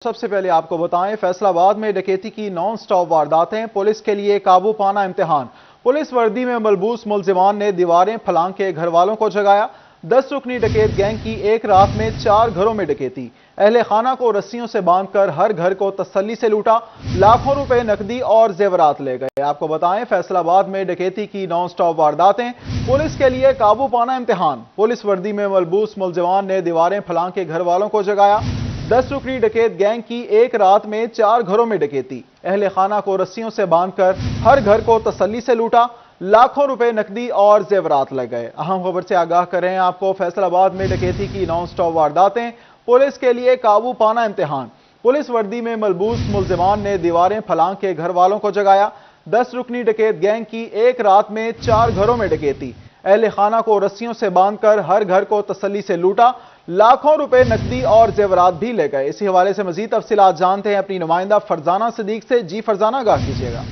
سب سے پہلے آپ کو بتائیں فیصل آباد میں ڈکیتی کی نان سٹاپ وارداتیں پولیس کے لیے قابو پانا امتحان۔ پولیس وردی میں ملبوس ملزمان نے دیواریں پھلانگ کے گھر والوں کو جگایا۔ 10 رکنی ڈکیت گینگ کی ایک رات میں 4 گھروں میں ڈکیتی۔ اہل خانہ کو رسیوں سے باندھ کر ہر گھر کو تسلی سے لوٹا، لاکھوں روپے نقدی اور زیورات لے گئے۔ آپ کو بتائیں فیصل آباد میں ڈکیتی کی نان سٹاپ وارداتیں پولیس کے لیے قابو پانا امتحان۔ پولیس وردی میں ملبوس ملزمان نے دیواریں پھلانگ کے گھر والوں کو جگایا۔ 10 رکنی ڈکیت گینگ کی ایک رات میں 4 گھروں میں ڈکیتی۔ اہل خانہ کو رسیوں سے باندھ کر ہر گھر کو تسلی سے لوٹا، لاکھوں روپے نقدی اور زیورات لے گئے۔ اہم خبر سے آگاہ کریں آپ کو فیصل آباد میں ڈکیتی کی نان سٹاپ وارداتیں پولیس کے لیے قابو پانا امتحان۔ پولیس وردی میں ملبوس ملزمان نے دیواریں پھلانگ کے گھر والوں کو جگایا۔ 10 رکنی ڈکیت گینگ کی ایک رات میں 4 گھروں میں ڈکیتی۔ اہل خانہ کو رسیوں سے باندھ کر ہر گھر کو تسلی سے لوٹا، لاکھوں روپے نقدی اور زیورات بھی لے گئے۔ اسی حوالے سے مزید تفصیلات جانتے ہیں اپنی نمائندہ فرزانہ صدیق سے۔ جی فرزانہ، آگاہ کیجیے گا۔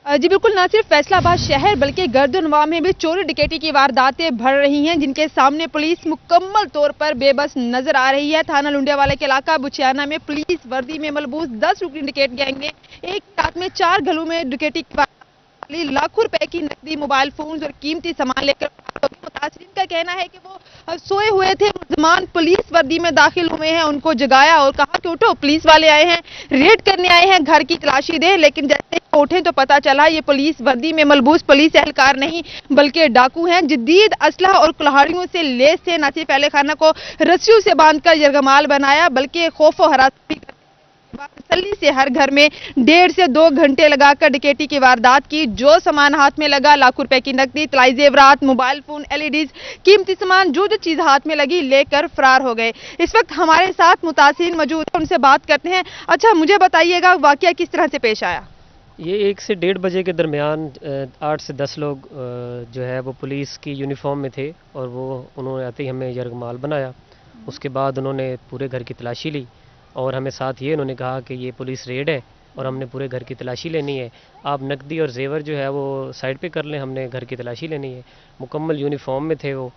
جی بالکل، نہ صرف فیصل آباد شہر بلکہ گردنواں میں بھی چوری ڈکیتی کی وارداتیں بڑھ رہی ہیں، جن کے سامنے پولیس مکمل طور پر بے بس نظر آ رہی ہے۔ تھانہ لنڈیا والے کے علاقہ بچیانہ میں پولیس وردی میں ملبوس 10 رکنی ڈکیت گینگ نے ایک رات میں 4 گھروں میں ڈکیتی کی لاکھوں روپے کی نقدی، موبائل فونز اور قیمتی سامان لے کر متاثرین کا کہنا ہے کہ وہ سوئے ہوئے تھے۔ ملزمان پولیس وردی میں داخل ہوئے ہیں، ان کو جگایا اور کہا کہ اٹھو، پولیس والے آئے ہیں، ریڈ کرنے آئے ہیں، گھر کی تلاشی دیں۔ لیکن جیسے اٹھے تو پتا چلا یہ پولیس وردی میں ملبوس پولیس اہلکار نہیں بلکہ ڈاکو ہیں۔ جدید اسلحہ اور کلاڑیوں سے لیس تھے۔ نہ صرف اہل خانہ کو رسیوں سے باندھ کر یرغمال بنایا بلکہ خوف و ہراس تسلی سے ہر گھر میں 1.5 سے 2 گھنٹے لگا کر ڈکیتی کی واردات کی۔ جو سامان ہاتھ میں لگا، لاکھوں روپے کی نقدی، طلائی زیورات، موبائل فون، LEDs، قیمتی سامان، جو چیز ہاتھ میں لگی لے کر فرار ہو گئے۔ اس وقت ہمارے ساتھ متاثرین موجود ہیں، ان سے بات کرتے ہیں۔ اچھا، مجھے بتائیے گا واقعہ کس طرح سے پیش آیا؟ یہ 1 سے 1.5 بجے کے درمیان 8 سے 10 لوگ جو ہے وہ پولیس کی یونیفارم میں تھے اور انہوں نے آتے ہی ہمیں یرغمال بنایا۔ اس کے بعد انہوں نے پورے گھر کی تلاشی لی اور ہمیں ساتھ یہ انہوں نے کہا کہ یہ پولیس ریڈ ہے اور ہم نے پورے گھر کی تلاشی لینی ہے، آپ نقدی اور زیور جو ہے وہ سائڈ پہ کر لیں، ہم نے گھر کی تلاشی لینی ہے۔ مکمل یونیفارم میں تھے وہ،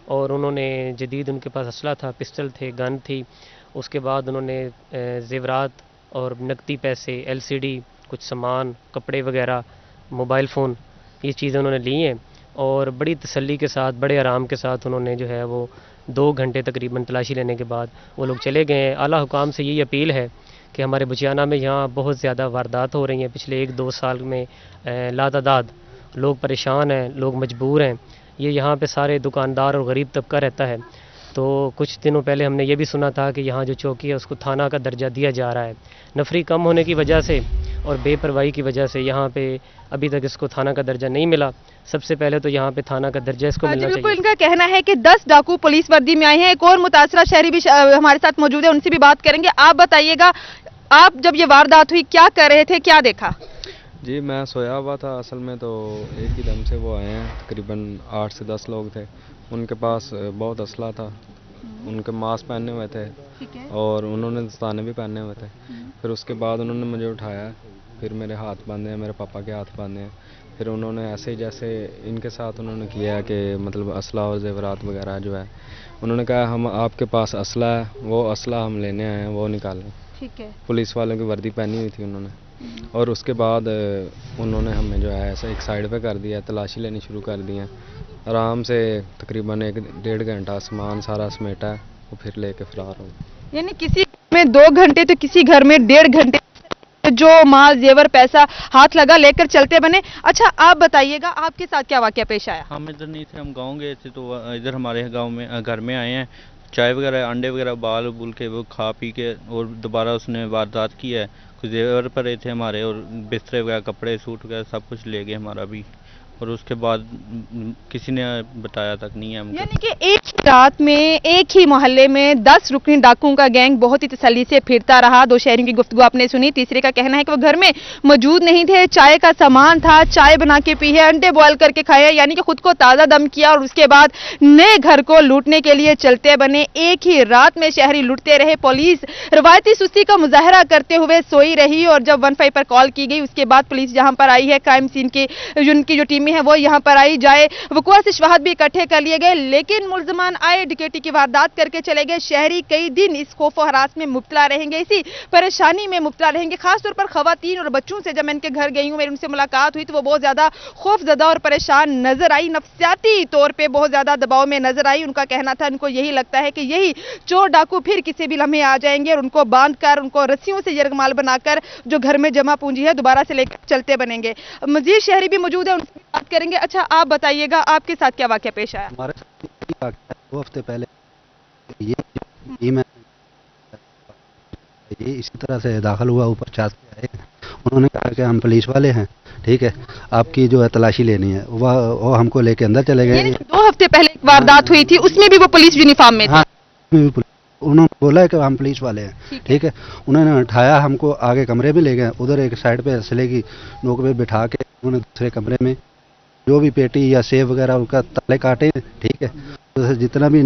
اور انہوں نے جدید ان کے پاس اسلحہ تھا، پسٹل تھے، گن تھی۔ اس کے بعد انہوں نے زیورات اور نقدی پیسے، LCD، کچھ سامان، کپڑے وغیرہ، موبائل فون، یہ چیزیں انہوں نے لی ہیں اور بڑی تسلی کے ساتھ، بڑے آرام کے ساتھ انہوں نے جو ہے وہ 2 گھنٹے تقریباً تلاشی لینے کے بعد وہ لوگ چلے گئے ہیں۔ اعلیٰ حکام سے یہی اپیل ہے کہ ہمارے بچیانہ میں یہاں بہت زیادہ واردات ہو رہی ہیں، پچھلے 1-2 سال میں لاتعداد لوگ پریشان ہیں، لوگ مجبور ہیں۔ یہ یہاں پہ سارے دکاندار اور غریب طبقہ رہتا ہے، تو کچھ دنوں پہلے ہم نے یہ بھی سنا تھا کہ یہاں جو چوکی ہے اس کو تھانہ کا درجہ دیا جا رہا ہے۔ نفری کم ہونے کی وجہ سے اور بے پرواہی کی وجہ سے یہاں پہ ابھی تک اس کو تھانہ کا درجہ نہیں ملا۔ سب سے پہلے تو یہاں پہ تھانہ کا درجہ اس کو ملنا چاہیے۔ بالکل، ان کا کہنا ہے کہ 10 ڈاکو پولیس وردی میں آئے ہیں۔ ایک اور متاثرہ شہری بھی ہمارے ساتھ موجود ہے، ان سے بھی بات کریں گے۔ آپ بتائیے گا، آپ جب یہ واردات ہوئی کیا کر رہے تھے، کیا دیکھا؟ جی میں سویا ہوا تھا اصل میں، تو ایک ہی دم سے وہ آئے ہیں، تقریباً 8 سے 10 لوگ تھے۔ ان کے پاس بہت اسلحہ تھا، ان کے ماسک پہنے ہوئے تھے اور انہوں نے دستانے بھی پہنے ہوئے تھے۔ پھر اس کے بعد انہوں نے مجھے اٹھایا، پھر میرے ہاتھ باندھے ہیں، میرے پاپا کے ہاتھ باندھے ہیں۔ پھر انہوں نے ایسے ہی جیسے ان کے ساتھ انہوں نے کیا کہ مطلب اسلحہ اور زیورات وغیرہ جو ہے، انہوں نے کہا ہم آپ کے پاس اسلحہ ہے، وہ اسلحہ ہم لینے آئے ہیں، وہ نکالیں۔ ٹھیک ہے۔ پولیس والوں کی وردی پہنی ہوئی تھی انہوں نے، اور اس کے بعد انہوں نے ہمیں جو ہے ایسا ایک سائڈ پہ کر دیا، تلاشی لینی شروع کر دی ہیں۔ آرام سے تقریباً 1-1.5 گھنٹہ سامان سارا سمیٹا ہے، وہ پھر لے کے فرار ہو گئے۔ یعنی کسی میں 2 گھنٹے تو کسی گھر میں 1.5 گھنٹے جو مال زیور پیسہ ہاتھ لگا لے کر چلتے بنے۔ اچھا، آپ بتائیے گا آپ کے ساتھ کیا واقعہ پیش آیا؟ ہم ادھر نہیں تھے، ہم گاؤں گئے تھے، تو ادھر ہمارے گاؤں میں گھر میں آئے ہیں، چائے وغیرہ، انڈے وغیرہ ابال کے وہ کھا پی کے اور دوبارہ اس نے واردات کی ہے۔ کچھ زیور پڑے تھے ہمارے اور بسترے وغیرہ، کپڑے، سوٹ وغیرہ سب کچھ لے گئے ہمارا بھی، اور اس کے بعد کسی نے بتایا تک نہیں ہے ہم کو۔ یعنی کہ ایک ہی رات میں ایک ہی محلے میں 10 رکنی ڈاکوؤں کا گینگ بہت ہی تسلی سے پھرتا رہا۔ 2 شہریوں کی گفتگو آپ نے سنی۔ تیسرے کا کہنا ہے کہ وہ گھر میں موجود نہیں تھے، چائے کا سامان تھا، چائے بنا کے پی ہے، انڈے بوائل کر کے کھائے، یعنی کہ خود کو تازہ دم کیا اور اس کے بعد نئے گھر کو لوٹنے کے لیے چلتے بنے۔ ایک ہی رات میں شہری لوٹتے رہے۔ پولیس روایتی سستی کا مظاہرہ کرتے ہوئے سوئی رہی، اور جب 15 پر کال کی گئی اس کے بعد پولیس جہاں پر آئی ہے، کرائم سین کی ان کی جو ٹیم मुजरिमी है वो यहाँ पर आई जाए। वक़ुआ से शवाहद भी इकट्ठे कर लिए गए, लेकिन मुल्ज़मान आए, डकैती की वारदात करके चले गए। शहरी कई दिन इस खौफ और हरास में मुब्तला रहेंगे, इसी परेशानी में मुब्तला रहेंगे। खासतौर पर खवातीन और बच्चों से जब मैं इनके घर गई हूँ, मेरी उनसे मुलाकात हुई तो वो बहुत ज्यादा खौफजदा और परेशान नजर आई, नफसियाती तौर पे बहुत ज्यादा दबाव में नजर आई। उनका कहना था उनको यही लगता है कि यही चोर डाकू फिर किसी भी लम्हे आ जाएंगे और उनको बांध कर, उनको रस्सियों से यरगमाल बनाकर जो घर में जमा पूंजी है दोबारा से लेकर चलते बनेंगे। मजीद शहरी भी मौजूद है, उनसे बात करेंगे। अच्छा, आप बताइएगा आपके साथ क्या वाकया पेश आया? हमारे साथ 2 हफ्ते पहले ये इसी तरह से दाखिल हुआ, ऊपर छत पे आए। उन्होंने कहा कि हम पुलिस वाले हैं, ठीक है, आपकी जो है तलाशी लेनी है। वो हमको लेके अंदर चले गए। 2 हफ्ते पहले एक वारदात हुई थी, उसमें भी वो पुलिस यूनिफॉर्म में थे। हाँ, उन्होंने बोला है कि हम पुलिस वाले हैं, ठीक है। उन्होंने उठाया, हमको आगे कमरे में ले गए, उधर एक साइड पे असले की नोक पे बिठा के उन्होंने दूसरे कमरे में जो भी पेटी या सेब वगैरह उनका ताले काटे, ठीक है। तो जितना भी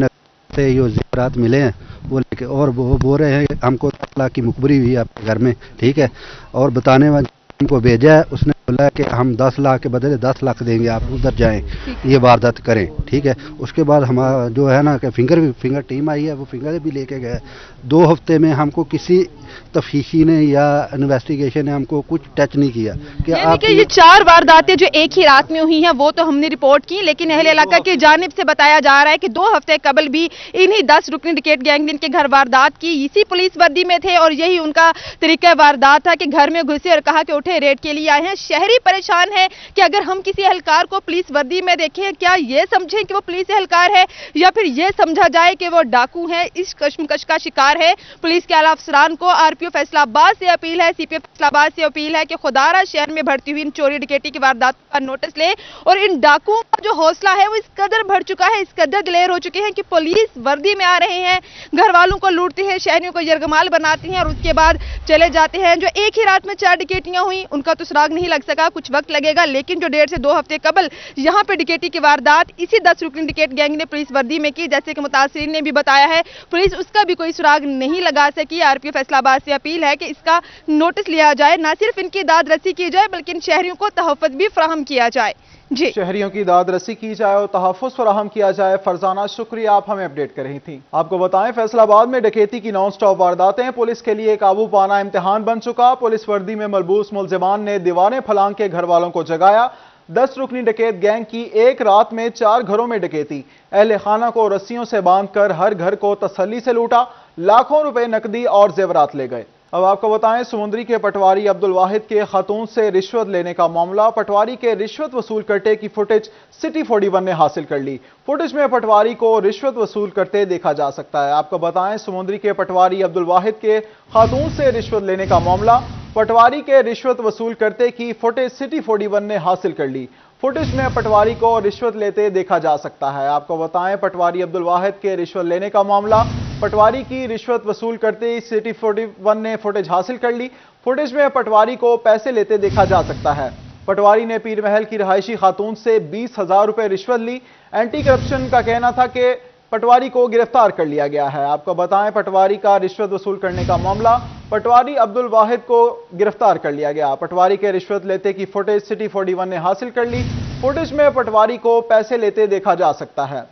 से जो ज़ेवरात मिले हैं वो लेके, और वो बोल रहे हैं कि हमको 10 लाख की मुखबरी हुई है आपके घर में, ठीक है। और बताने वाले हमको भेजा है, उसने बोला कि हम 10 लाख के बदले 10 लाख देंगे, आप उधर जाएं, ये वारदात करें, ठीक है। उसके बाद हमारा जो है ना कि फिंगर टीम आई है, वो फिंगर भी लेके गए। 2 हफ्ते में हमको किसी तफ्तीशी ने या इन्वेस्टिगेशन ने हमको कुछ टच नहीं किया कि आप ये 4 वारदातें जो एक ही रात में हुई हैं वो तो हमने रिपोर्ट की, लेकिन अहले इलाका की जानिब से बताया जा रहा है कि 2 हफ्ते कबल भी इन्हीं 10 रुकनी डकैत गैंग ने इनके घर वारदात की। इसी पुलिस वर्दी में थे और यही उनका तरीका वारदात था कि घर में घुसे और कहा कि उठे रेड के लिए आए हैं। शहरी परेशान है कि अगर हम किसी एहलकार को पुलिस वर्दी में देखें, क्या ये समझें कि वो पुलिस एहलकार है या फिर ये समझा जाए कि वो डाकू है। इस कश्मकश का शिकार है पुलिस के आला अफसरान को। आरपीओ फैसलाबाद से अपील है, सीपीओ फैसलाबाद से अपील है कि खुदारा शहर में बढ़ती हुई इन चोरी डकैती की वारदात का नोटिस ले, और इन डाकुओं का जो हौसला है वो इस कदर बढ़ चुका है, इस कदर दिलेर हो चुके हैं कि पुलिस वर्दी में आ रहे हैं, घर वालों को लूटते हैं, शहरियों को यरगमाल बनाती हैं और उसके बाद चले जाते हैं। जो एक ही रात में 4 डकैतियां हुई उनका तो सुराग नहीं लग सका, कुछ वक्त लगेगा, लेकिन जो 1.5 से 2 हफ्ते कबल यहाँ पे डकैती की वारदात इसी 10 रुकनी डकैत गैंग ने पुलिस वर्दी में की, जैसे कि मुतासिरीन ने भी बताया है, पुलिस उसका भी कोई सुराग नहीं लगा सकी। आरपीओ फैसलाबाद से अपील है कि इसका नोटिस लिया जाए, ना सिर्फ इनकी दाद रसी की जाए बल्कि इन शहरियों को तहफ़्फ़ुज़ भी फराहम किया जाए। जी, शहरियों की दाद रसी की जाए और तहफ़्फ़ुज़ फराहम किया जाए। फरजाना, शुक्रिया, आप हमें अपडेट कर रही थी। आपको बताएं, फैसलाबाद में डकैती की नॉन स्टॉप वारदातें पुलिस के लिए काबू पाना इम्तिहान बन चुका। पुलिस वर्दी में मलबूस मुल्ज़िमान ने दीवारें फलांग के घर वालों को जगाया। 10 रुकनी डकैत गैंग की एक रात में 4 घरों में डकैती। अहले खाना को रस्सियों से बांधकर हर घर को तसल्ली से लूटा, लाखों रुपए नकदी और जेवरात ले गए। अब आपको बताएं, समुंदरी के पटवारी अब्दुल वाहिद के खातून से रिश्वत लेने का मामला। पटवारी के रिश्वत वसूल करते की फुटेज सिटी 41 ने हासिल कर ली। फुटेज में पटवारी को रिश्वत वसूल करते देखा जा सकता है। आपको बताएं, समुंदरी के पटवारी अब्दुल वाहिद के खातून से रिश्वत लेने का मामला। पटवारी के रिश्वत वसूल करते की फुटेज सिटी 41 ने हासिल कर ली। फुटेज में पटवारी को रिश्वत लेते देखा जा सकता है। आपको बताएं, पटवारी अब्दुल वाहिद के रिश्वत लेने का मामला। पटवारी की रिश्वत वसूल करते ही सिटी 41 ने फुटेज हासिल कर ली। फुटेज में पटवारी को पैसे लेते देखा जा सकता है। पटवारी ने पीर महल की रहायशी खातून से 20,000 रुपए रिश्वत ली। एंटी करप्शन का कहना था कि पटवारी को गिरफ्तार कर लिया गया है। आपको बताएं, पटवारी का रिश्वत वसूल करने का मामला। पटवारी अब्दुल वाहिद को गिरफ्तार कर लिया गया। पटवारी के रिश्वत लेते की फुटेज सिटी 41 ने हासिल कर ली। फुटेज में पटवारी को पैसे लेते देखा जा सकता है।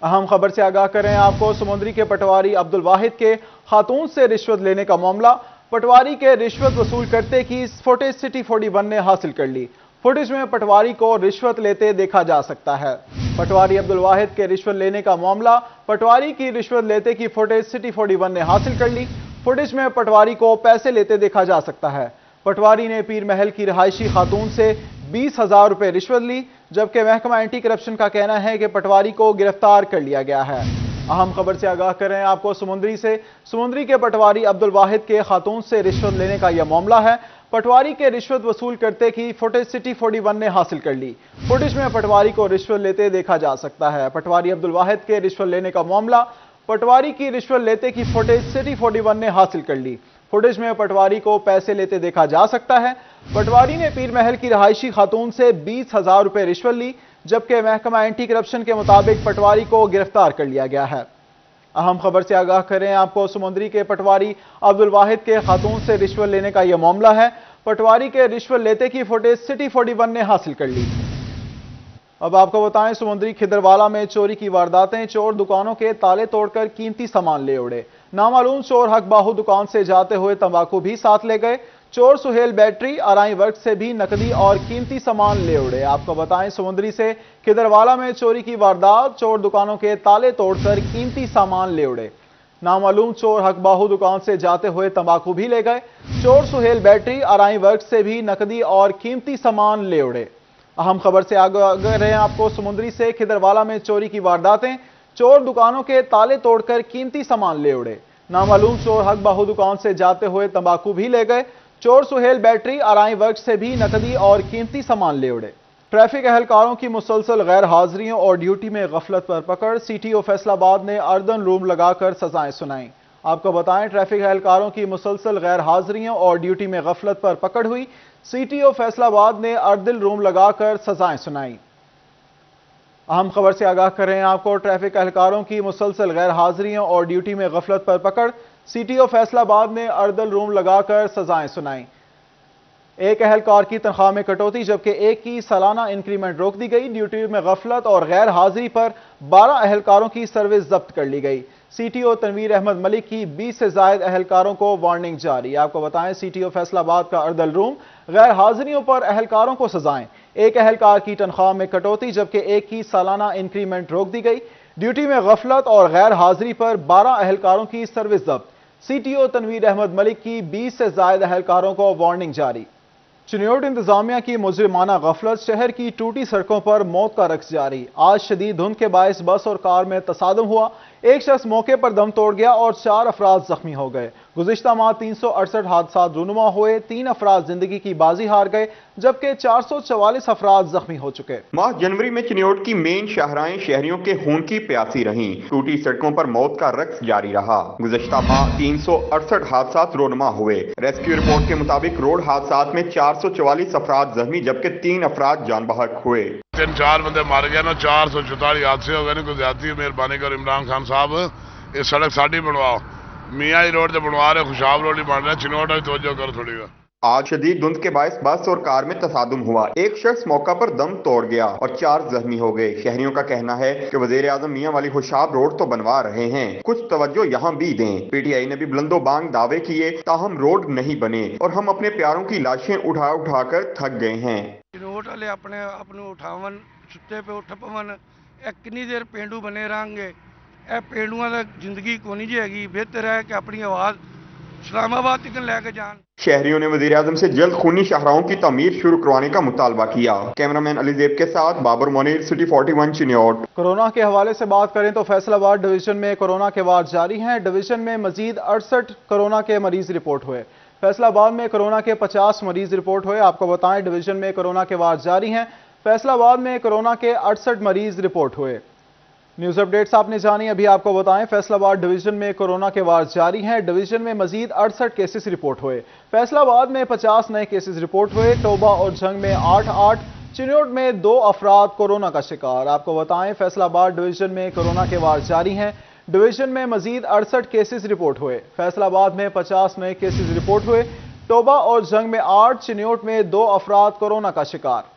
अहम खबर से आगाह करें आपको, समुंदरी के पटवारी अब्दुल वाहिद के खातून से रिश्वत लेने का मामला। पटवारी के रिश्वत वसूल करते की फुटेज सिटी 41 ने हासिल कर ली। फुटेज में पटवारी को रिश्वत लेते देखा जा सकता है। पटवारी अब्दुल वाहिद के रिश्वत लेने का मामला। पटवारी की रिश्वत लेते की फुटेज सिटी 41 ने हासिल कर ली। फुटेज में पटवारी को पैसे लेते देखा जा सकता है। पटवारी ने पीर महल की रहायशी खातून से 20,000 रुपए रिश्वत ली, जबकि महकमा एंटी करप्शन का कहना है कि पटवारी को गिरफ्तार कर लिया गया है। अहम खबर से आगाह करें आपको समुंदरी से, समुंदरी के पटवारी अब्दुल वाहिद के खातून से रिश्वत लेने का यह मामला है। पटवारी के रिश्वत वसूल करते की फुटेज सिटी 41 ने हासिल कर ली। फुटेज में पटवारी को रिश्वत लेते देखा जा सकता है। पटवारी अब्दुल वाहिद के रिश्वत लेने का मामला। पटवारी की रिश्वत लेते की फुटेज सिटी 41 ने हासिल कर ली। फुटेज में पटवारी को पैसे लेते देखा जा सकता है। पटवारी ने पीर महल की रहायशी खातून से 20,000 रुपए रिश्वत ली, जबकि महकमा एंटी करप्शन के मुताबिक पटवारी को गिरफ्तार कर लिया गया है। अहम खबर से आगाह करें आपको, समुंदरी के पटवारी अब्दुल वाहिद के खातून से रिश्वत लेने का यह मामला है। पटवारी के रिश्वत लेते की फुटेज सिटी 41 ने हासिल कर ली। अब आपको बताएं, समुंदरी खिदरवाला में चोरी की वारदातें, चोर दुकानों के ताले तोड़कर कीमती सामान ले उड़े। नामालूम चोर हक बाहू दुकान से जाते हुए तंबाकू भी साथ ले गए। चोर सुहेल बैटरी आरआई वर्क से भी नकदी और कीमती सामान ले उड़े। आपको बताएं, समुंदरी से खिदरवाला में चोरी की वारदात, चोर दुकानों के ताले तोड़कर कीमती सामान ले उड़े। नामालूम चोर हक बाहू दुकान से जाते हुए तंबाकू भी ले गए। चोर सुहेल बैटरी आरआई वर्क से भी नकदी और कीमती सामान ले उड़े। अहम खबर से आगे रहे आपको, समुंदरी से खिदरवाला में चोरी की वारदातें, चोर दुकानों के ताले तोड़कर कीमती सामान ले उड़े। नामालूम चोर हक बाहू दुकान से जाते हुए तंबाकू भी ले गए। चोर सुहेल बैटरी आरआई वर्क से भी नकदी और कीमती सामान ले उड़े। ट्रैफिक अहलकारों की मुसलसल गैर हाजिरियों और ड्यूटी में गफलत पर पकड़, सीटीओ फैसलाबाद ने अर्दन रूम लगाकर सजाएं सुनाई। आपको बताएं, ट्रैफिक अहलकारों की मुसलसल गैर हाजिरियों और ड्यूटी में गफलत पर पकड़ हुई। सीटीओ फैसलाबाद ने अर्दन रूम लगाकर सजाएं सुनाई। अहम खबर से आगाह कर रहे हैं आपको, ट्रैफिक अहलकारों की मुसलसल गैर हाजिरियों और ड्यूटी में गफलत पर पकड़, सीटीओ फैसलाबाद ने अर्दल रूम लगाकर सजाएं सुनाई। एक अहलकार की तनख्वाह में कटौती जबकि एक की सालाना इंक्रीमेंट रोक दी गई। ड्यूटी में गफलत और गैर हाजिरी पर 12 अहलकारों की सर्विस जब्त कर ली गई। सीटीओ तनवीर अहमद मलिक की 20 से ज्यादा अहलकारों को वार्निंग जारी। आपको बताएं, सीटीओ फैसलाबाद का अर्दल रूम, गैर हाजिरियों पर अहलकारों को सजाएं। एक अहलकार की तनख्वाह में कटौती जबकि एक की सालाना इंक्रीमेंट रोक दी गई। ड्यूटी में गफलत और गैर हाजिरी पर 12 अहलकारों की सर्विस जब्त। सीटीओ तनवीर अहमद मलिक की 20 से ज्यादा अहलकारों को वार्निंग जारी। चिन्योट इंतजामिया की मुजरिमाना गफलत, शहर की टूटी सड़कों पर मौत का रक्स जारी। आज शदीद धुंध के बायस बस और कार में तसादम हुआ। एक शख्स मौके पर दम तोड़ गया और 4 अफराद जख्मी हो गए। गुज़िश्ता माह 368 हादसा रूनुमा हुए, 3 अफराद जिंदगी की बाजी हार गए जबकि 444 अफराद जख्मी हो चुके। माह जनवरी में चिन्योट की मेन शाहराएं शहरियों के खून की प्यासी रहीं। टूटी सड़कों पर मौत का रक्स जारी रहा। गुज़िश्ता माह 368 हादसा रूनुमा हुए। रेस्क्यू रिपोर्ट के मुताबिक रोड हादसा में 444 अफराद जख्मी जबकि 3 अफराद जान बहक हुए। 3-4 बंदे मारे गए ना, 444 हादसे हो गए। गुजराती मेहरबानी कर इमरान खान साहब, ये सड़क साड़ी बनवाओ। मियाँ रोड से बनवा रहे, खुशाब रोड ही बन रहे, चिन्होट तवज्जो करो थोड़ी। आज शदीद धुंध के बायस बस और कार में तसादुम हुआ। एक शख्स मौका पर दम तोड़ गया और 4 जख्मी हो गए। शहरियों का कहना है कि वजीर आजम मियां वाली खुशाब रोड तो बनवा रहे हैं, कुछ तवज्जो यहाँ भी दें। पीटीआई ने भी बुलंदो बांग दावे किए, ताहम रोड नहीं बने और हम अपने प्यारों की लाशें उठा उठा कर थक गए हैं। चिन्होट वाले अपने उठावन, सुत्ते पे उठ पवन, कितनी देर पेंडू बने रहेंगे। पेंडुआ जिंदगी को नहीं जाएगी। बेहतर है कि अपनी आवाज इस्लामाबाद तक लेके जान। शहरियों ने वजीर आजम से जल्द खूनी शाहराहों की तमीर शुरू करवाने का मुतालबा किया। कैमरामैन अली ज़ेब के साथ बाबर मोनीर, सिटी 41 चिन्योट। कोरोना के हवाले से बात करें तो फैसलाबाद डिवीजन में कोरोना के वार जारी हैं। डिवीजन में मजीद 68 कोरोना के मरीज रिपोर्ट हुए। फैसलाबाद में कोरोना के 50 मरीज रिपोर्ट हुए। आपको बताएं, डिवीजन में कोरोना के वार जारी हैं। फैसलाबाद में कोरोना के 68 मरीज रिपोर्ट हुए। न्यूज अपडेट्स आपने जानी, अभी आपको बताएं, फैसलाबाद डिवीजन में कोरोना के वार जारी हैं। डिवीजन में मजीद 68 केसेस रिपोर्ट हुए। फैसलाबाद में 50 नए केसेस रिपोर्ट हुए। टोबा और जंग में 8-8, चिन्योट में 2 अफराद कोरोना का शिकार। आपको बताएं, फैसलाबाद डिवीजन में कोरोना के वार जारी हैं। डिवीजन में मजीद 68 केसेस रिपोर्ट हुए। फैसलाबाद में 50 नए केसेस रिपोर्ट हुए। टोबा और जंग में 8, चिन्योट में 2 अफराद कोरोना का शिकार।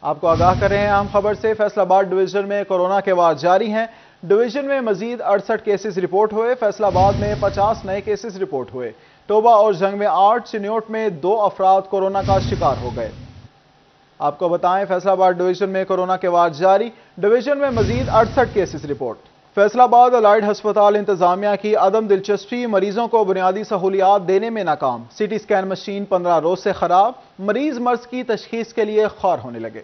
आपको आगाह कर रहे हैं अहम खबर से, फैसलाबाद डिवीजन में कोरोना के वार जारी हैं। डिवीजन में मजीद 68 केसेस रिपोर्ट हुए। फैसलाबाद में 50 नए केसेस रिपोर्ट हुए। टोबा और जंग में 8, चिन्योट में 2 अफराद कोरोना का शिकार हो गए। आपको बताएं, फैसलाबाद डिवीजन में कोरोना के वार जारी। डिवीजन में मजीद 68 केसेस रिपोर्ट। फैसलाबाद अलाइड हस्पताल इंतजामिया की अदम दिलचस्पी, मरीजों को बुनियादी सहूलियात देने में नाकाम। सीटी स्कैन मशीन 15 रोज से खराब, मरीज मर्ज की तशखीस के लिए ख्वार होने लगे।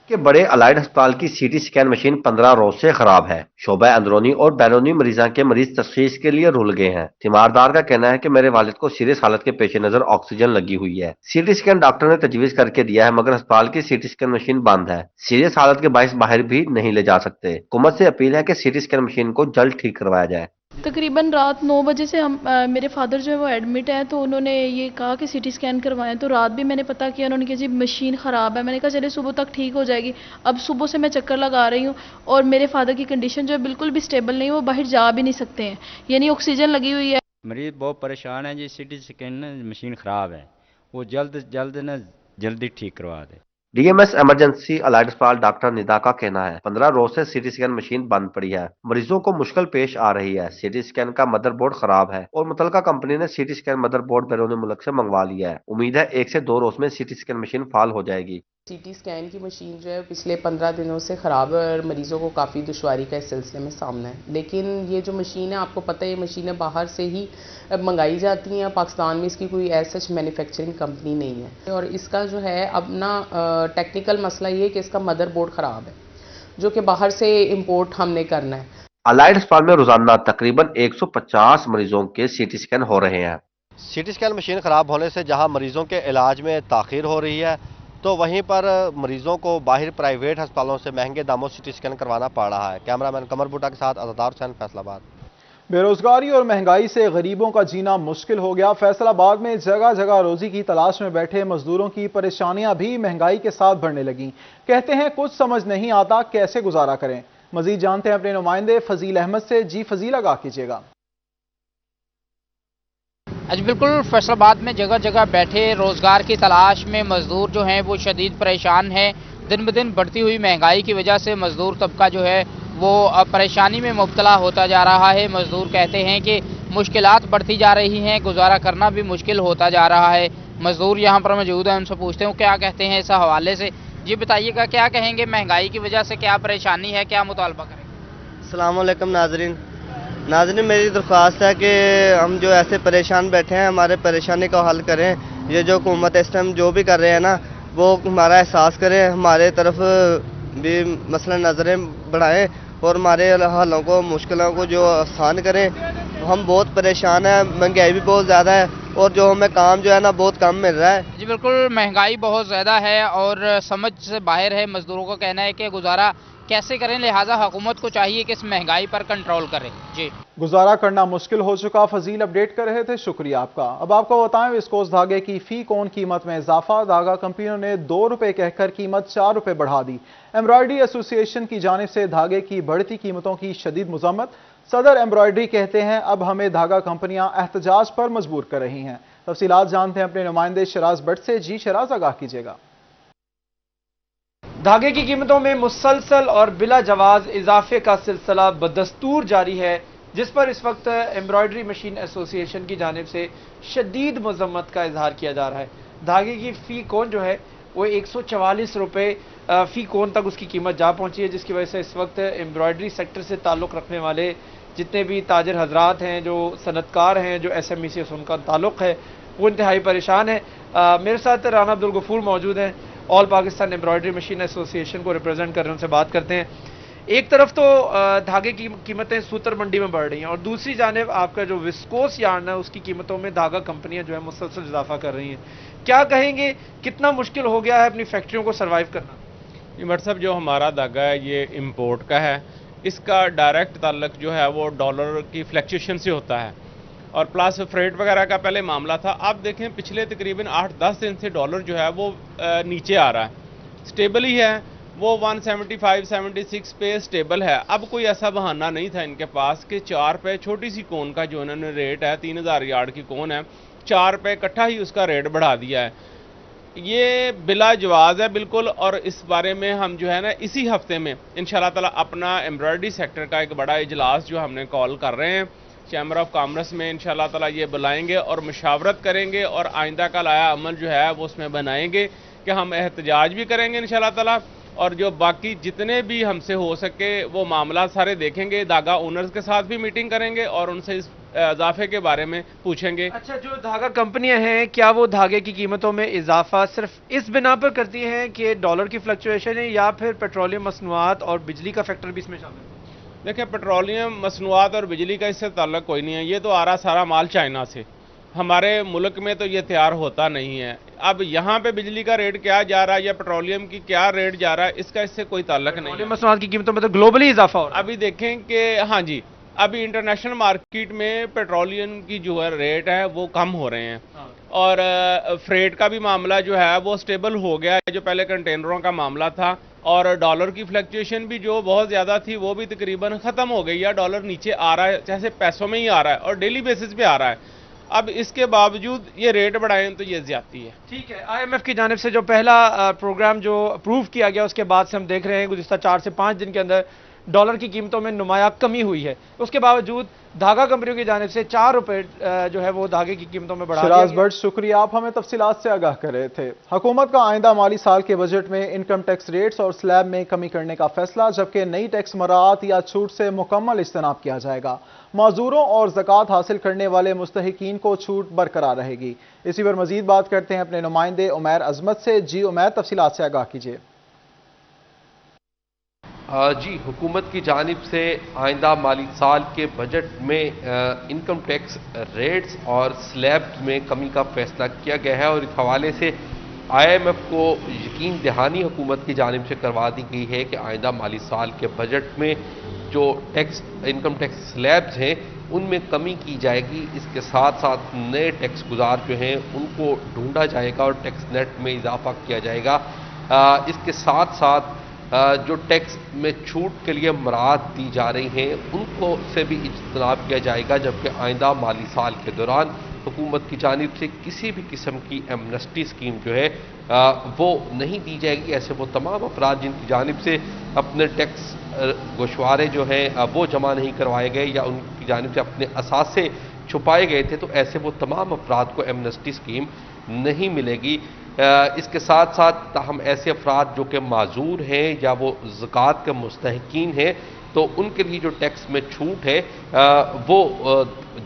के बड़े अलाइड अस्पताल की सीटी स्कैन मशीन 15 रोज से खराब है। शोबा अंदरूनी और बैरूनी मरीजा के मरीज तशखीस के लिए रुल गए हैं। तीमारदार का कहना है कि मेरे वालिद को सीरियस हालत के पेश नजर ऑक्सीजन लगी हुई है। सीटी स्कैन डॉक्टर ने तजवीज करके दिया है मगर अस्पताल की सीटी स्कैन मशीन बंद है। सीरियस हालत के बायस बाहर भी नहीं ले जा सकते। हुकूमत से अपील है कि सीटी स्कैन मशीन को जल्द ठीक करवाया जाए। तकरीबन रात 9 बजे से हम मेरे फादर जो है वो एडमिट है, तो उन्होंने ये कहा कि सीटी स्कैन करवाएं। तो रात भी मैंने पता किया, उन्होंने कहा जी मशीन ख़राब है। मैंने कहा चले सुबह तक ठीक हो जाएगी। अब सुबह से मैं चक्कर लगा रही हूँ और मेरे फादर की कंडीशन जो है बिल्कुल भी स्टेबल नहीं, वो बाहर जा भी नहीं सकते हैं, यानी ऑक्सीजन लगी हुई है। मरीज बहुत परेशान है जी, सीटी स्कैन मशीन ख़राब है, वो जल्दी ठीक करवा दे। डीएमएस इमरजेंसी अलाइड अस्पताल डॉक्टर निदा का कहना है 15 रोज से सीटी स्कैन मशीन बंद पड़ी है। मरीजों को मुश्किल पेश आ रही है। सीटी स्कैन का मदरबोर्ड खराब है और मुतलका कंपनी ने सीटी स्कैन मदरबोर्ड बैरून मुल्क से मंगवा लिया है। उम्मीद है 1 से 2 रोज में सीटी स्कैन मशीन फाल हो जाएगी। सीटी स्कैन की मशीन जो है पिछले 15 दिनों से ख़राब है और मरीज़ों को काफ़ी दुश्वारी का इस सिलसिले में सामना है। लेकिन ये जो मशीन है, आपको पता है, ये मशीनें बाहर से ही मंगाई जाती हैं। पाकिस्तान में इसकी कोई ऐसा मैन्युफैक्चरिंग कंपनी नहीं है और इसका जो है अब ना टेक्निकल मसला ये है कि इसका मदरबोर्ड ख़राब है, जो कि बाहर से इंपोर्ट हमने करना है। अलाइड अस्पताल में रोजाना तकरीबन 150 मरीजों के सीटी स्कैन हो रहे हैं। सीटी स्कैन मशीन खराब होने से जहां मरीजों के इलाज में ताखीर हो रही है, तो वहीं पर मरीजों को बाहर प्राइवेट अस्पतालों से महंगे दामों सीटी स्कैन करवाना पड़ रहा है। कैमरामैन कमर बूटा के साथ अज़ादार हुसैन, फैसलाबाद। बेरोजगारी और महंगाई से गरीबों का जीना मुश्किल हो गया। फैसलाबाद में जगह जगह रोजी की तलाश में बैठे मजदूरों की परेशानियां भी महंगाई के साथ बढ़ने लगीं। कहते हैं कुछ समझ नहीं आता कैसे गुजारा करें। मजीद जानते हैं अपने नुमाइंदे फजील अहमद से। जी फजील, आगाह कीजिएगा। आज बिल्कुल फैसलाबाद में जगह जगह बैठे रोज़गार की तलाश में मज़दूर जो हैं वो शदीद परेशान हैं। दिन ब दिन बढ़ती हुई महंगाई की वजह से मज़दूर तबका जो है वो परेशानी में मुब्तला होता जा रहा है। मज़दूर कहते हैं कि मुश्किलात बढ़ती जा रही हैं, गुजारा करना भी मुश्किल होता जा रहा है। मज़दूर यहाँ पर मौजूद हैं, उनसे पूछते हैं क्या कहते हैं इस हवाले से। जी बताइएगा, क्या कहेंगे, महंगाई की वजह से क्या परेशानी है, क्या मुतालबा करें? अस्सलाम वालेकुम नाज़रीन, मेरी दरख्वास्त है कि हम जो ऐसे परेशान बैठे हैं, हमारे परेशानी का हल करें। ये जो हुकूमत इस टाइम जो भी कर रहे हैं ना, वो हमारा एहसास करें, हमारे तरफ भी मसलन नज़रें बढ़ाएं और हमारे हालों को, मुश्किलों को जो आसान करें। हम बहुत परेशान हैं, महंगाई भी बहुत ज़्यादा है और जो हमें काम जो है ना बहुत कम मिल रहा है। जी बिल्कुल, महंगाई बहुत ज़्यादा है और समझ से बाहर है। मज़दूरों का कहना है कि गुजारा कैसे करें, लिहाजा हुकूमत को चाहिए कि इस महंगाई पर कंट्रोल करें। जी, गुजारा करना मुश्किल हो चुका। फजील अपडेट कर रहे थे, शुक्रिया आपका। अब आपको बताएं, विस्कोस धागे की फी कोन कीमत में इजाफा। धागा कंपनियों ने 2 रुपए कहकर कीमत 4 रुपए बढ़ा दी। एम्ब्रॉयडरी एसोसिएशन की जानिब से धागे की बढ़ती कीमतों की शदीद मजम्मत। सदर एम्ब्रॉयडरी कहते हैं अब हमें धागा कंपनियां एहतजाज पर मजबूर कर रही हैं। तफसीलात जानते हैं अपने नुमाइंदे शराज भट्ट से। जी शराज, आगाह कीजिएगा। धागे की कीमतों में मुसलसल और बिला जवाज इजाफे का सिलसिला बदस्तूर जारी है, जिस पर इस वक्त एम्ब्रॉयडरी मशीन एसोसिएशन की जानिब से शदीद मजम्मत का इजहार किया जा रहा है। धागे की फ़ी कोन जो है वो 144 रुपये फ़ी कोन तक उसकी कीमत जा पहुंची है, जिसकी वजह से इस वक्त एम्ब्रॉयडरी सेक्टर से ताल्लुक़ रखने वाले जितने भी ताजर हजरात हैं, जो सनतकार हैं, जो SME से उनका ताल्लुक़ है, वो इंतहाई परेशान है। मेरे साथ राना अब्दुल गफूर मौजूद हैं, all Pakistan embroidery machine association को रिप्रेजेंट कर रहे हैं। उनसे बात करते हैं। एक तरफ तो धागे की कीमतें सूतर मंडी में बढ़ रही हैं और दूसरी जानिब आपका जो विस्कोस यार्न है उसकी कीमतों में धागा कंपनियां जो है मुसलसल इजाफा कर रही हैं। क्या कहेंगे, कितना मुश्किल हो गया है अपनी फैक्ट्रियों को सर्वाइव करना? ये मतलब जो हमारा धागा है ये इम्पोर्ट का है, इसका डायरेक्ट ताल्लुक जो है वो डॉलर की फ्लक्चुएशन से होता है और प्लस फ्रेट वगैरह का पहले मामला था। आप देखें पिछले तकरीबन 8-10 दिन से डॉलर जो है वो नीचे आ रहा है, स्टेबल ही है, वो 175-76 पे स्टेबल है। अब कोई ऐसा बहाना नहीं था इनके पास कि 4 रुपये छोटी सी कोन का जो इन्होंने रेट है, 3000 यार्ड की कोन है, 4 रुपये इकट्ठा ही उसका रेट बढ़ा दिया है। ये बिला जवाज़ है बिल्कुल। और इस बारे में हम जो है ना इसी हफ्ते में इंशाल्लाह ताला अपना एम्ब्रॉयडरी सेक्टर का एक बड़ा इजलास जो हमने कॉल कर रहे हैं चैम्बर ऑफ कॉमर्स में, इंशाल्लाह ताला ये बुलाएंगे और मुशावरत करेंगे और आइंदा का लाया अमल जो है वो उसमें बनाएंगे कि हम एहतजाज भी करेंगे इंशाल्लाह ताला और जो बाकी जितने भी हमसे हो सके वो मामला सारे देखेंगे। धागा ओनर्स के साथ भी मीटिंग करेंगे और उनसे इस इजाफे के बारे में पूछेंगे। अच्छा, जो धागा कंपनियां हैं, क्या वो धागे की कीमतों में इजाफा सिर्फ इस बिना पर करती हैं कि डॉलर की फ्लक्चुएशन है या फिर पेट्रोलियम मसनूआत और बिजली का फैक्टर भी इसमें शामिल है? देखिए, पेट्रोलियम मसनूआत और बिजली का इससे ताल्लुक कोई नहीं है। ये तो आ रहा सारा माल चाइना से, हमारे मुल्क में तो ये तैयार होता नहीं है। अब यहाँ पे बिजली का रेट क्या जा रहा है या पेट्रोलियम की क्या रेट जा रहा है, इसका इससे कोई ताल्लुक नहीं है। मसनूआत की कीमतों में तो ग्लोबली इजाफा हो रहा है। अभी देखें कि हाँ जी, अभी इंटरनेशनल मार्केट में पेट्रोलियम की जो है रेट है वो कम हो रहे हैं और फ्रेट का भी मामला जो है वो स्टेबल हो गया है, जो पहले कंटेनरों का मामला था। और डॉलर की फ्लक्चुएशन भी जो बहुत ज़्यादा थी वो भी तकरीबन ख़त्म हो गई है। डॉलर नीचे आ रहा है, जैसे पैसों में ही आ रहा है और डेली बेसिस पे आ रहा है। अब इसके बावजूद ये रेट बढ़ाएं तो ये ज्यादती है। ठीक है, IMF की जानिब से जो पहला प्रोग्राम जो अप्रूव किया गया उसके बाद से हम देख रहे हैं गुज़िश्ता 4 से 5 दिन के अंदर डॉलर की कीमतों में नुमाया कमी हुई है। उसके बावजूद धागा कंपनियों की जानिब से 4 रुपए जो है वो धागे की कीमतों में बढ़ा दिया शिराज गया। भट्ट, शुक्रिया, आप हमें तफसीलात से आगाह कर रहे थे। हुकूमत का आइंदा माली साल के बजट में इनकम टैक्स रेट्स और स्लैब में कमी करने का फैसला, जबकि नई टैक्स मराआत या छूट से मुकम्मल इज्तनाब किया जाएगा। माजूरों और ज़कात हासिल करने वाले मुस्तहिकीन को छूट बरकरार रहेगी। इसी पर मजीद बात करते हैं अपने नुमाइंदे उमैर अजमत से। जी उमैर, तफसीलात से आगाह कीजिए। जी, हुकूमत की जानिब से आइंदा माली साल के बजट में इनकम टैक्स रेट्स और स्लैब्स में कमी का फैसला किया गया है और इस हवाले से IMF को यकीन दहानी हुकूमत की जानिब से करवा दी गई है कि आइंदा माली साल के बजट में जो इनकम टैक्स स्लैब्स हैं उनमें कमी की जाएगी। इसके साथ साथ नए टैक्स गुजार जो हैं उनको ढूंढा जाएगा और टैक्स नेट में इजाफा किया जाएगा। इसके साथ साथ जो टैक्स में छूट के लिए मराहत दी जा रही हैं उनको से भी इज्तनाब किया जाएगा, जबकि आइंदा माली साल के दौरान हुकूमत की जानिब से किसी भी किस्म की एमनेस्टी स्कीम जो है वो नहीं दी जाएगी। ऐसे वो तमाम अफराद जिनकी जानिब से अपने टैक्स गोशवारे जो हैं वो जमा नहीं करवाए गए या उनकी जानिब से अपने असासे छुपाए गए थे, तो ऐसे वो तमाम अफराद को एमनेस्टी स्कीम नहीं मिलेगी। इसके साथ साथ ताहम ऐसे अफराद जो कि माजूर हैं या वो ज़कात के मुस्तहिकीन हैं तो उनके लिए जो टैक्स में छूट है वो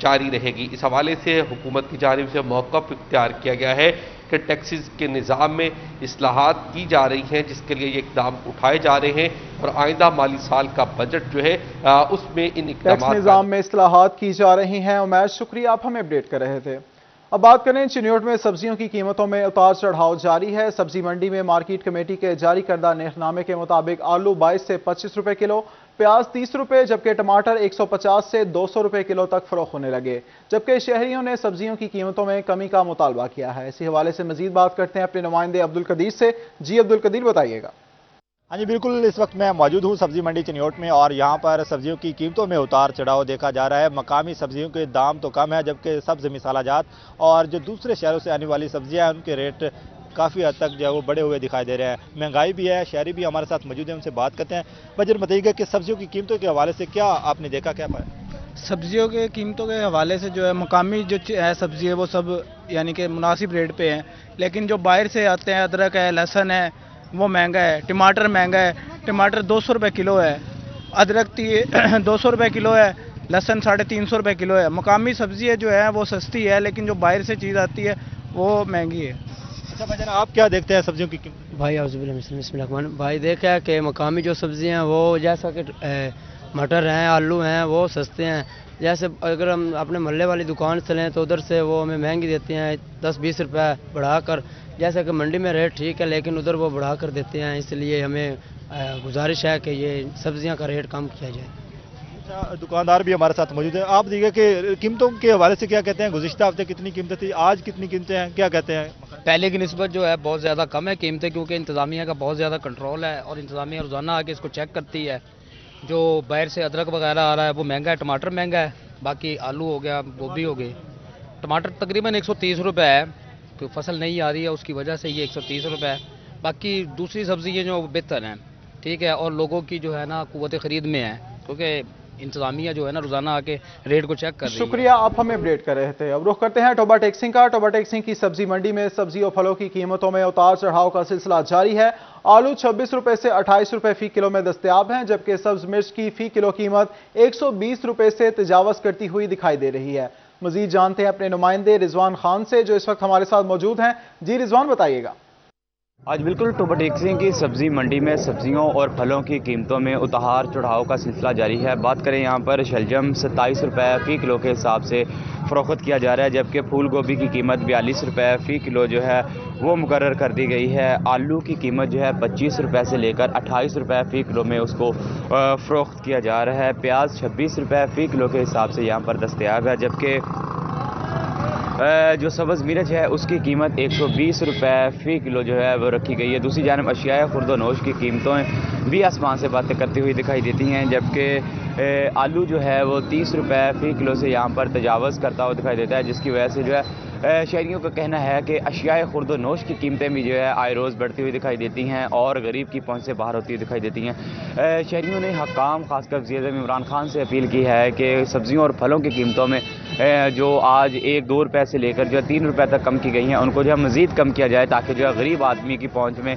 जारी रहेगी। इस हवाले से हुकूमत की जानिब से मौक़िफ़ इख्तियार किया गया है कि टैक्सेस के निज़ाम में इस्लाहात की जा रही हैं, जिसके लिए ये इक़दाम उठाए जा रहे हैं और आइंदा माली साल का बजट जो है उसमें इन टैक्स निज़ाम में इस्लाहात की जा रही हैं। उमैर, शुक्रिया, आप हमें अपडेट कर रहे थे। अब बात करें चिन्योट में सब्जियों की कीमतों में उतार चढ़ाव जारी है। सब्जी मंडी में मार्केट कमेटी के जारी करदा नेखनामे के मुताबिक आलू 22 से 25 रुपए किलो, प्याज 30 रुपए, जबकि टमाटर 150 से 200 रुपए किलो तक फरोख्त होने लगे। जबकि शहरियों ने सब्जियों की कीमतों में कमी का मुतालबा किया है। इसी हवाले से मजीद बात करते हैं अपने नुमाइंदे अब्दुल कदीर से। जी अब्दुल कदीर, बताइएगा। हाँ जी बिल्कुल, इस वक्त मैं मौजूद हूँ सब्जी मंडी चिन्योट में और यहाँ पर सब्जियों की कीमतों में उतार चढ़ाव देखा जा रहा है। मकामी सब्जियों के दाम तो कम है, जबकि सब्ज़ मिसाला जात और जो दूसरे शहरों से आने वाली सब्जियाँ हैं उनके रेट काफ़ी हद तक जो है वो बढ़े हुए दिखाई दे रहे हैं। महंगाई भी है, शहरी भी हमारे साथ मौजूद है, उनसे बात करते हैं। वजह बताइएगा कि सब्जियों की कीमतों के हवाले से क्या आपने देखा, क्या पाया? सब्जियों के कीमतों के हवाले से जो है मकामी जो है सब्जी है वो सब यानी कि मुनासिब रेट पे हैं, लेकिन जो बाहर से आते हैं अदरक है, लहसुन है, वो महंगा है। टमाटर महंगा है, टमाटर 200 रुपये किलो है, अदरक 200 रुपये किलो है, लहसुन 350 रुपये किलो है। मकामी सब्जी जो है वो सस्ती है, लेकिन जो बाहर से चीज़ आती है वो महंगी है। अच्छा भाई, आप क्या देखते हैं सब्जियों की कीमत? भाई भाई देखा कि मकामी जो सब्जियाँ हैं वो जैसा कि मटर हैं, आलू हैं, वो सस्ते हैं। जैसे अगर हम अपने मोहल्ले वाली दुकान से लें तो उधर से वो हमें महंगी देती हैं 10-20 रुपये बढ़ाकर। जैसे कि मंडी में रेट ठीक है लेकिन उधर वो बढ़ा कर देते हैं, इसलिए हमें गुजारिश है कि ये सब्जियां का रेट कम किया जाए। अच्छा, दुकानदार भी हमारे साथ मौजूद है। आप देखिए कि कीमतों के हवाले से क्या कहते हैं? गुज़िश्ता हफ्ते कितनी कीमतें थी, आज कितनी कीमतें हैं, क्या कहते हैं? पहले की निस्बत जो है बहुत ज़्यादा कम है कीमतें, क्योंकि इंतज़ामिया का बहुत ज़्यादा कंट्रोल है और इंतज़ामिया रोज़ाना आके इसको चेक करती है। जो बाहर से अदरक वगैरह आ रहा है वो महंगा है, टमाटर महंगा है, बाकी आलू हो गया, गोभी हो गई। टमाटर तकरीबन 130 रुपये है, तो फसल नहीं आ रही है उसकी वजह से ये 130 रुपये है। बाकी दूसरी सब्ज़ी जो बेहतर हैं, ठीक है, और लोगों की जो है ना कुव्वत ख़रीद में है, क्योंकि इंतज़ामिया जो है ना रोज़ाना आके रेट को चेक कर रही है। शुक्रिया, आप हमें अपडेट कर रहे थे। अब रुख करते हैं टोबा टेक्सिंग का। टोबा टेक्सिंग की सब्जी मंडी में सब्जी और फलों की कीमतों में उतार चढ़ाव का सिलसिला जारी है। आलू 26 रुपए से 28 रुपए फी किलो में दस्तयाब हैं, जबकि सब्ज मिर्च की फी किलो कीमत 120 रुपए से तजावज करती हुई दिखाई दे रही है। मजीद जानते हैं अपने नुमाइंदे रिजवान खान से, जो इस वक्त हमारे साथ मौजूद हैं। जी रिजवान, बताइएगा। आज बिल्कुल टोबा टेक्सिंग की सब्ज़ी मंडी में सब्जियों और फलों की कीमतों में उतार चढ़ाव का सिलसिला जारी है। बात करें यहाँ पर शलजम 27 रुपये फ़ी किलो के हिसाब से फ़रोख्त किया जा रहा है, जबकि फूल गोभी की कीमत 42 रुपये फ़ी किलो जो है वो मुकर्रर कर दी गई है। आलू की कीमत जो है 25 रुपये से लेकर 28 रुपये फ़ी किलो में उसको फ़रोख्त किया जा रहा है। प्याज 26 रुपये फ़ी किलो के हिसाब से यहाँ पर दस्तयाब है, जबकि जो सब्ज़ मिर्च है उसकी कीमत 120 रुपये फ़ी किलो जो है वो रखी गई है। दूसरी जानब अशिया खुर्द नोश की कीमतों भी आसमान से बातें करती हुई दिखाई देती हैं, जबकि आलू जो है वो 30 रुपए फ़ी किलो से यहाँ पर तजावज़ करता हुआ दिखाई देता है, जिसकी वजह से जो है शहरियों का कहना है कि अशियाए खुर्द नोश की कीमतें भी जो है आए रोज़ बढ़ती हुई दिखाई देती हैं और गरीब की पहुंच से बाहर होती हुई दिखाई देती हैं। शहरियों ने हकाम खासकर वज़ीर-ए-आज़म इमरान खान से अपील की है कि सब्जियों और फलों की कीमतों में जो आज 1-2 रुपये से लेकर जो 3 रुपये तक कम की गई हैं, उनको जो है मज़ीद कम किया जाए ताकि जो है गरीब आदमी की पहुँच में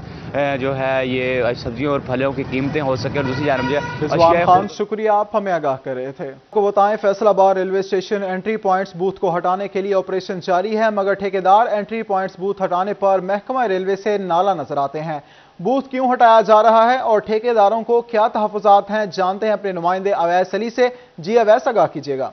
जो है ये सब्जियों और फलों की कीमतें हो सके। और दूसरी जानब जो रिजवान खान, शुक्रिया, आप हमें आगाह कर रहे थे। आपको बताएं, Faisalabad railway station entry points booth को हटाने के लिए ऑपरेशन जारी है, मगर ठेकेदार एंट्री पॉइंट्स बूथ हटाने पर महकमा रेलवे से नाला नजर आते हैं। बूथ क्यों हटाया जा रहा है और ठेकेदारों को क्या तहफ़्फ़ुज़ात हैं, जानते हैं अपने नुमाइंदे अवैस अली से। जी अवैस, आगाह कीजिएगा।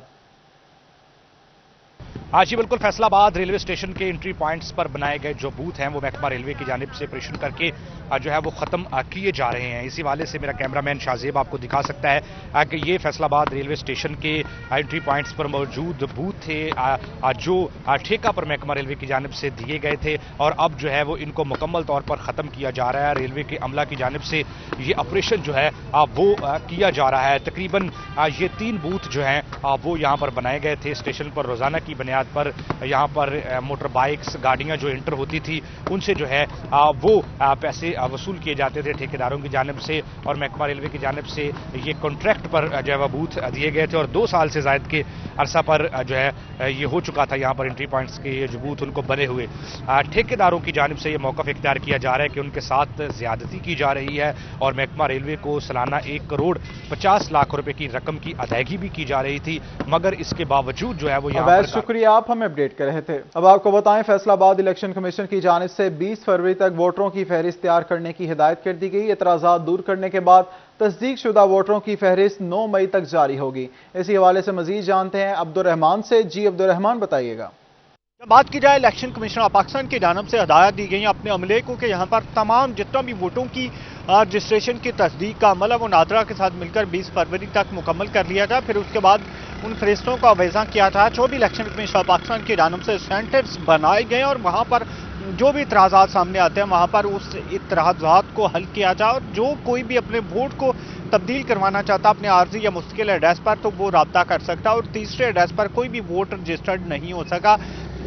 हाँ जी बिल्कुल, फैसलाबाद रेलवे स्टेशन के एंट्री पॉइंट्स पर बनाए गए जो बूथ हैं वो महकमा रेलवे की जानिब से ऑपरेशन करके जो है वो ख़त्म किए जा रहे हैं। इसी वाले से मेरा कैमरामैन शाहजेब आपको दिखा सकता है कि ये फैसलाबाद रेलवे स्टेशन के एंट्री पॉइंट्स पर मौजूद बूथ थे जो ठेका पर महकमा रेलवे की जानिब से दिए गए थे और अब जो है वो इनको मुकम्मल तौर पर ख़त्म किया जा रहा है। रेलवे के अमला की जानिब से ये ऑपरेशन जो है वो किया जा रहा है। तकरीबन ये 3 बूथ जो हैं वो यहाँ पर बनाए गए थे स्टेशन पर। रोज़ाना की बुनियाद पर यहाँ पर मोटर बाइक्स, गाड़ियाँ जो एंटर होती थी उनसे जो है वो पैसे वसूल किए जाते थे ठेकेदारों की जानिब से और महकमा रेलवे की जानिब से ये कॉन्ट्रैक्ट पर जो है वह बूथ दिए गए थे और 2 साल से ज़ायद के अरसा पर जो है ये हो चुका था यहाँ पर एंट्री पॉइंट्स के ये जो बूथ उनको बने हुए। ठेकेदारों की जानिब से ये मौक़िफ़ इख्तियार किया जा रहा है कि उनके साथ ज़्यादती की जा रही है और महकमा रेलवे को सालाना 1 करोड़ 50 लाख रुपए की रकम की अदायगी भी की जा रही थी, मगर इसके बावजूद जो है वो यहाँ पर। शुक्रिया, आप हमें अपडेट कर रहे थे। अब आपको बताएं, फैसलाबाद इलेक्शन कमीशन की जानिब से 20 फरवरी तक वोटरों की फहरिस्त तैयार करने की हिदायत कर दी गई। एतराज़ात दूर करने के बाद तस्दीक शुदा वोटरों की फहरिस्त 9 मई तक जारी होगी। इसी हवाले से मजीद जानते हैं अब्दुर्रहमान से। जी अब्दुर्रहमान, बताइएगा। बात की जाए, इलेक्शन कमीशन ऑफ पाकिस्तान की जानिब से हदायत दी गई अपने अमले को कि यहाँ पर तमाम जितना भी वोटों की रजिस्ट्रेशन की तस्दीक का अमल है वो नादरा के साथ मिलकर 20 फरवरी तक मुकम्मल कर लिया जाए। फिर उसके बाद उन फरिश्तों का अवेज़ा किया था। जो भी इलेक्शन कमीशन ऑफ पाकिस्तान की जानिब से सेंटर्स बनाए गए और वहाँ पर जो भी इतराज़ात सामने आते हैं वहाँ पर उस इतराज़ात को हल किया जाए और जो कोई भी अपने वोट को तब्दील करवाना चाहता अपने आर्जी या मुस्तकिल एड्रेस पर तो वो रब्ता कर सकता है और तीसरे एड्रेस पर कोई भी वोट रजिस्टर्ड नहीं हो सका।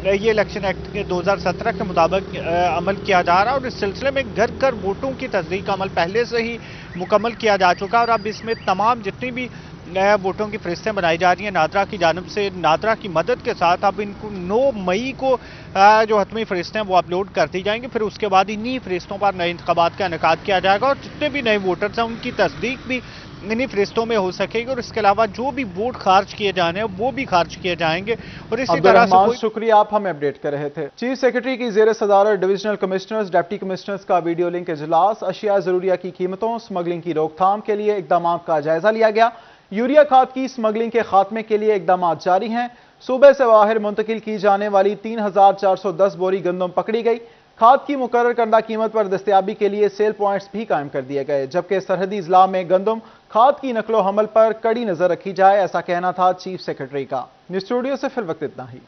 ये इलेक्शन एक्ट के 2017 के मुताबिक अमल किया जा रहा है और इस सिलसिले में घर घर वोटों की तस्दीक का अमल पहले से ही मुकम्मल किया जा चुका है और अब इसमें तमाम जितनी भी वोटों की फरिश्तें बनाई जा रही हैं नादरा की जानिब से, नादरा की मदद के साथ अब इनको 9 मई को जो हतमी फरिश्तें वो अपलोड कर दी जाएंगी। फिर उसके बाद इन्हीं फरिश्तों पर नए इंतखाबात का इनेकाद किया जाएगा और जितने भी नए वोटर्स हैं उनकी तस्दीक भी इन्हीं फरिश्तों में हो सकेगी और इसके अलावा जो भी वोट खारिज किए जाने हैं वो भी खारिज किए जाएंगे। और इसी तरह से शुक्रिया, आप हमें अपडेट कर रहे थे। चीफ सेक्रेटरी की ज़ेर सदारत डिविजनल कमिश्नर्स, डिप्टी कमिश्नर्स का वीडियो लिंक इजलास। अशिया ज़रूरिया की कीमतों, स्मगलिंग की रोकथाम के लिए इकदाम का जायजा लिया गया। यूरिया खाद की स्मगलिंग के खात्मे के लिए इकदाम जारी हैं। सूबे से बाहर मुंतकिल की जाने वाली 3410 बोरी गंदम पकड़ी गई। खाद की मुकर्रर करदा कीमत पर दस्तयाबी के लिए सेल पॉइंट्स भी कायम कर दिए गए, जबकि सरहदी इजला में गंदम खाद की नकलो हमल पर कड़ी नजर रखी जाए, ऐसा कहना था चीफ सेक्रेटरी का। न्यूज़ स्टूडियो से फिर वक्त इतना ही।